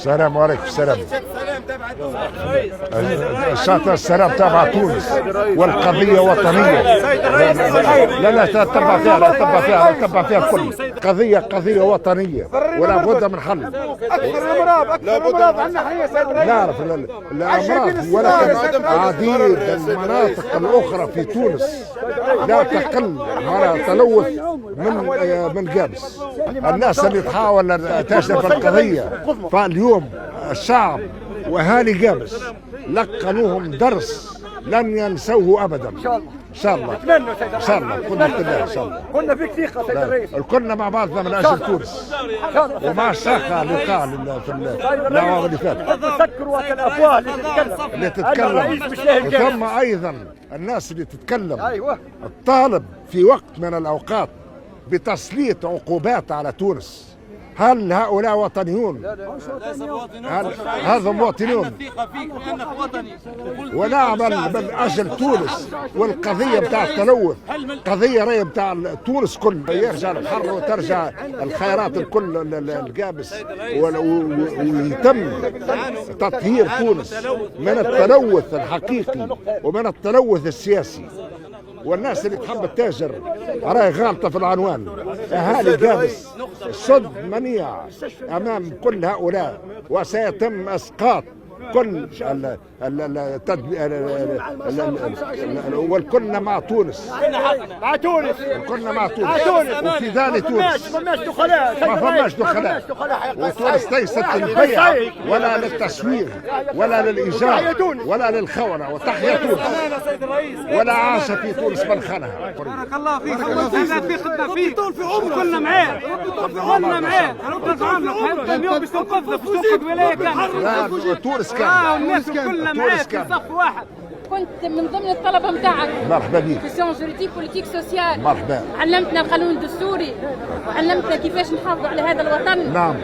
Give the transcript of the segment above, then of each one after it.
السلام عليكم. السلام. شاطر السلام تبع تونس والقضية وطنية. لا تتبع فيها، لا تتبع فيها، لا تتبع فيها الكل. قضية وطنية ولا بد من حل. أكثر الأمراض عندنا هي سيد الرئيس. نعرف الأمراض، ولكن عديد المناطق الأخرى في تونس لا تقل على تلوث من جابس. الناس اللي تحاول تشرف القضية، فاليوم الشعب واهالي جابس لقنوهم درس لن ينسوه ابدا. ان شاء الله. ان شاء الله. ان شاء الله. كنا بالله ان شاء الله. كنا فيك ثقه سيد الرئيس. كنا مع بعضنا من اجل تونس. ومع الشاقه اللي قال في الاعوام اللي فاتت. نسكروا الافواه اللي تتكلم. ثم ايضا الناس اللي تتكلم. ايوه. الطالب في وقت من الاوقات بتسليط عقوبات على تونس. هل هؤلاء وطنيون؟ هذا مواطنون. ونعمل من اجل تونس والقضيه بتاع التلوث قضيه راهي بتاع تونس كل. يرجع الحر وترجع الخيرات الكل الجابس ويتم تطهير تونس من التلوث الحقيقي ومن التلوث السياسي. والناس اللي تحب التاجر راهي غالطه في العنوان. اهالي جابس صد منيع امام كل هؤلاء، وسيتم اسقاط كل والكلنا مع تونس. مع تونس. كلنا مع تونس. وفي ذلك تونس ما فماش دخلاء. وتونس ليست للبيع ولا للتسويق ولا للايجار ولا للخونه. وتحيا تونس. ولا عاش في تونس من خانها. بارك الله فيك. هذا في خدمه فيك. كلنا معاه. كلنا معاه. اليوم باش تنقذ ولايه كامله. تونس كامله. الناس كلنا معاه في صف واحد. كنت من ضمن الطلبه نتاعك. مرحبا بك. في سيون جوريديك بوليتيك سوسيال. مرحبا. علمتنا القانون الدستوري وعلمتنا كيفاش نحافظوا على هذا الوطن. نعم.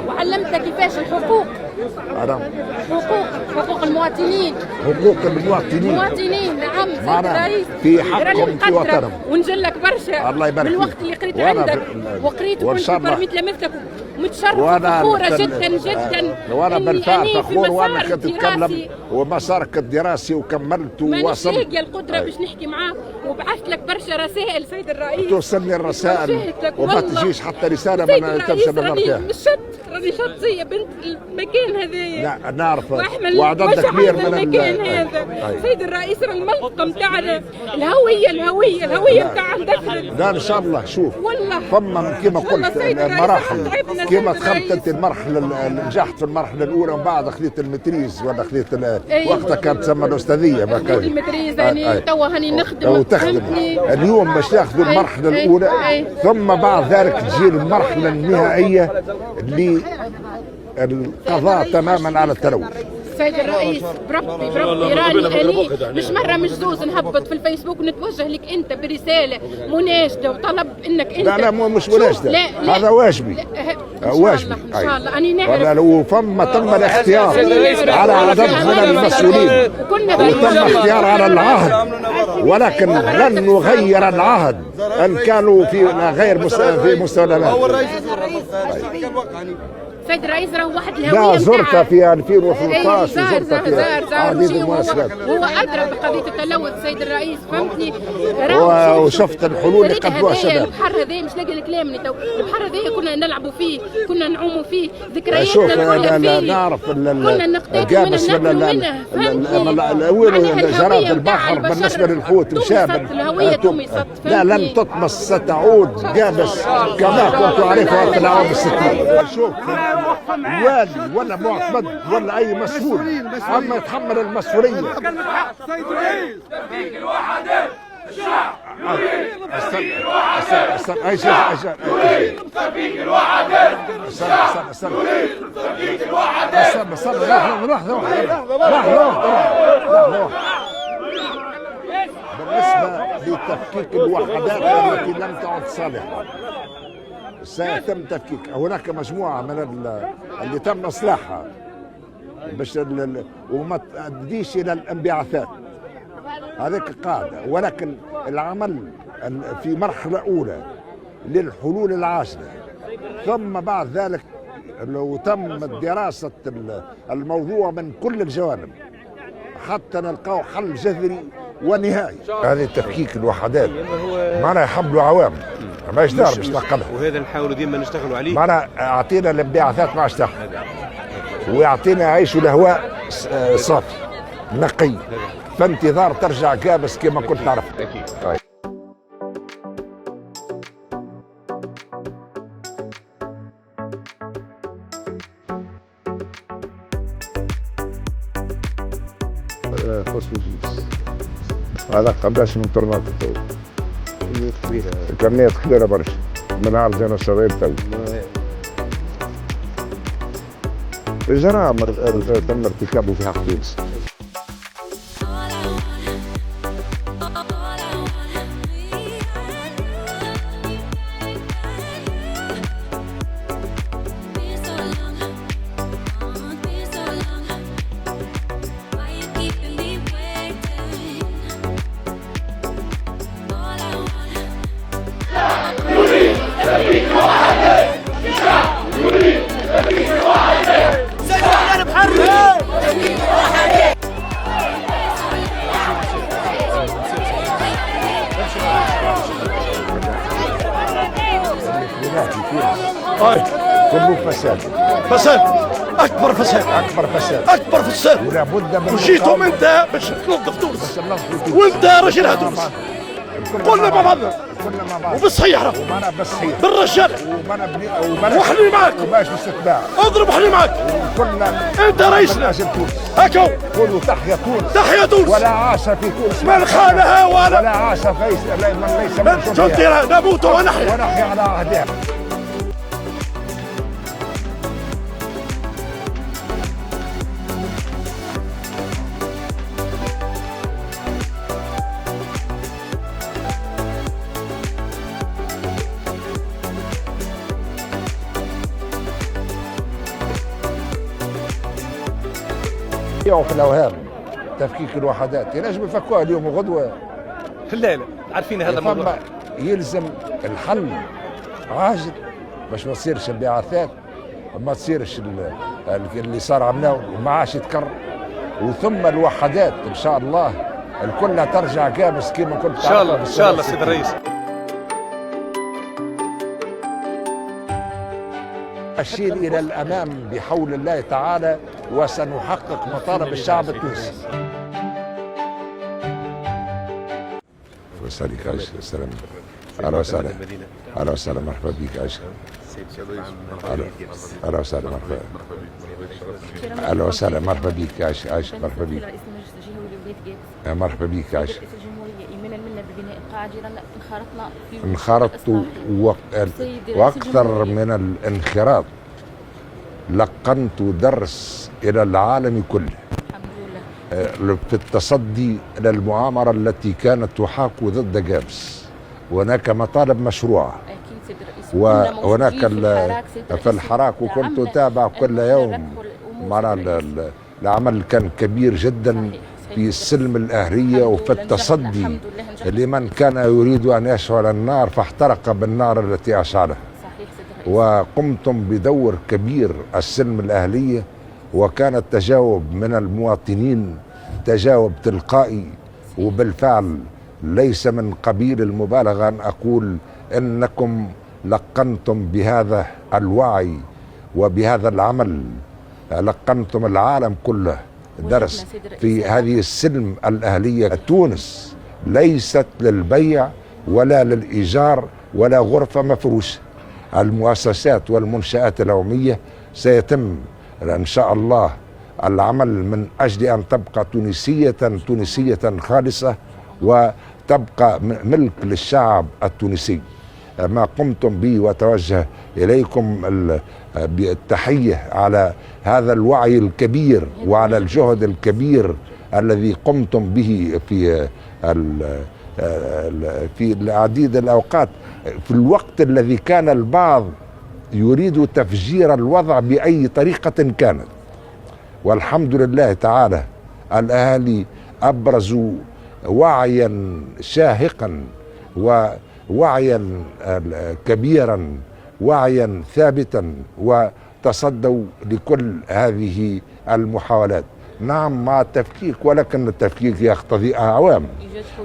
وعلمتنا كيفاش الحقوق. نعم. حقوق المواطنين. حقوق المواطنين. نعم سيد الرئيس. في حقهم في وطنهم. ونجلك برشا. الله يبارك من الوقت اللي قريت عندك وقريت كنت برمي تلامذتك متشرفه فخوره جدا جدا. وانا بالفعل فخور وانا كنت اتكلم ومسارك الدراسي وكملت وواصلت. مانيش لاقيه القدره باش نحكي معاك وبعثت لك برشا رسائل سيد الرئيس. توصلني الرسائل وما تجيش حتى رساله ما تمشي بالمرتاح. مش راني شط زي بنت المكان هذايا. لا نعرف وعدد كبير من المكان هذا. سيد الرئيس راه المنطقه نتاعنا الهويه نتاع الدفن. لا ان شاء الله. شوف فما كما قلت المراحل. كما دخلت انت المرحله اللي نجحت في المرحله الاولى ومن بعد خذيت المتريز ولا خذيت وقتها كانت تسمى الاستاذيه. المتريز هاني توا هاني نخدم. اليوم باش تاخذوا المرحله الاولى ثم بعد ذلك تجي المرحله النهائيه للقضاء تماما على التلوث. سيد الرئيس بربي راني مش مره مش زوز نهبط في الفيسبوك ونتوجه لك انت برساله مناشده وطلب انك انت. لا مش مناشده. هذا واجبي. واجبي. ان شاء الله اني نعرف. وفما تم الاختيار على عدد من المسؤولين وتم اختيار على العهد، ولكن لن نغير العهد ان كانوا في غير في مستوى الامام. سيد الرئيس راه واحد الهويه. لا زرته في 2013 وزرته في عديد المناسبات. هو ادرى بقضيه التلوث سيد الرئيس فهمتني. وشفت الحلول اللي قدموها الشباب. البحر هذا مش لاقي الكلام اللي تو البحر هذا كنا نلعبوا فيه كنا نعوموا فيه ذكرياتنا كلها فيه. نعرف كنا نقتاتوا منه وين جراد البحر بالنسبه للحوت مشابه. الهويه تمست. لا لن تطمس ستعود جابس كما كنت اعرفها في العام 60. شوف والي ولا معتمد ولا اي مسؤول اما يتحمل المسؤوليه. سيد الرئيس تفكيك الوحده الشعب اي شيء تفكيك الوحده استنى تفكيك الوحده لحظه بالنسبه لتفكيك الوحدات التي لم تعد صالحه سيتم تفكيك. هناك مجموعة من اللي تم إصلاحها باش وما تؤديش إلى الانبعاثات. هذيك قاعدة، ولكن العمل في مرحلة أولى للحلول العاجلة ثم بعد ذلك لو تم دراسة الموضوع من كل الجوانب حتى نلقاو حل جذري ونهائي. هذه تفكيك الوحدات معناها يحملوا عوام ماش دار باش نقلها، وهذا نحاولوا ديما نشتغلوا عليه. معناها اعطينا الانبعاثات ما اشتغل ويعطينا عيش الهواء صافي نقي، فانتظار ترجع كابس كما كنت نعرف. فوسفوجيس هذا قبلاش من طرنات تو كمية كبيرة برشا من نهار جانا الصغير تو الجرائم تم ارتكابه في حق تونس. كله فساد، فساد اكبر فساد، اكبر فساد، اكبر فساد، ولا بد من وجيتم انت باش تنظف تونس وانت راجلها تونس كلنا مع بعضنا وبالصحيح راه ومانا بالصحيح بالرجال وحني معاك وماش باستتباع اضرب حني معاك كلنا انت رئيسنا هاكو قولوا تحيا تونس، تحيا تونس ولا عاش في تونس من خانها ولا عاش في من ليس من جندها نموت ونحيا ونحيا على عهدها. في الاوهام تفكيك الوحدات ينجم يفكوها اليوم وغدوه. لا عارفين هذا الموضوع يلزم الحل عاجل باش ما تصيرش البعاثات، ما تصيرش اللي صار عملناه وما عادش يتكرر، وثم الوحدات ان شاء الله الكل ترجع كابس كما كنت ان شاء الله. ان شاء الله سيد الرئيس. نسير إلى الأمام بحول الله تعالى وسنحقق مطالب الشعب التونسي. وسالك عايش السلام. أهلا وسهلا. أهلا وسهلا مرحبا بك عايش. أهلا وسهلا مرحبا. أهلا وسهلا مرحبا بك عايش. عايش مرحبا بك. مرحبا بك عايش. انخرطت واكثر من الانخراط لقنت درس الى العالم كله في التصدي الى المؤامره التي كانت تحاك ضد جابس. هناك مطالب مشروعه وهناك في الحراك، وكنت اتابع كل يوم معنا العمل كان كبير جدا في السلم الأهلية وفي التصدي لمن كان يريد أن يشعل النار فاحترق بالنار التي أشعلها. وقمتم بدور كبير السلم الأهلية، وكان التجاوب من المواطنين تجاوب تلقائي، وبالفعل ليس من قبيل المبالغة أن أقول إنكم لقنتم بهذا الوعي وبهذا العمل، لقنتم العالم كله درس في هذه السلم الأهلية. تونس ليست للبيع ولا للإيجار ولا غرفة مفروشة. المؤسسات والمنشآت العمومية سيتم إن شاء الله العمل من أجل أن تبقى تونسية خالصة وتبقى ملك للشعب التونسي. ما قمتم به وتوجه إليكم بالتحية على هذا الوعي الكبير وعلى الجهد الكبير الذي قمتم به في العديد الأوقات، في الوقت الذي كان البعض يريد تفجير الوضع بأي طريقة كانت. والحمد لله تعالى الأهالي أبرزوا وعيا شاهقا ووعيا كبيرا، وعيا ثابتا تصدوا لكل هذه المحاولات. نعم مع التفكيك، ولكن التفكيك يقتضي أعوام،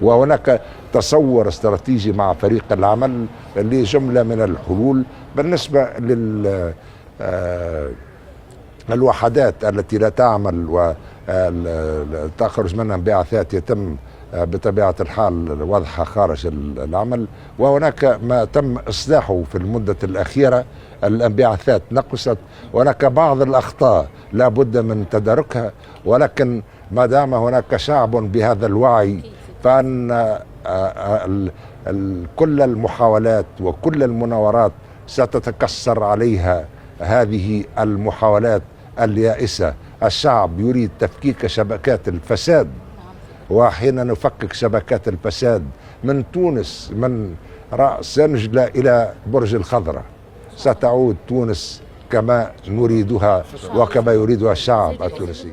وهناك تصور استراتيجي مع فريق العمل لجملة من الحلول بالنسبة للوحدات التي لا تعمل وتخرج منها انبعاثات يتم بطبيعة الحال وضعها خارج العمل. وهناك ما تم إصلاحه في المدة الأخيرة، الانبعاثات نقصت، وهناك بعض الأخطاء لا بد من تداركها، ولكن ما دام هناك شعب بهذا الوعي فإن كل المحاولات وكل المناورات ستتكسر عليها هذه المحاولات اليائسة. الشعب يريد تفكيك شبكات الفساد، وحين نفكك شبكات الفساد من تونس، من رأس سنجلة إلى برج الخضرة، ستعود تونس كما نريدها وكما يريدها الشعب التونسي.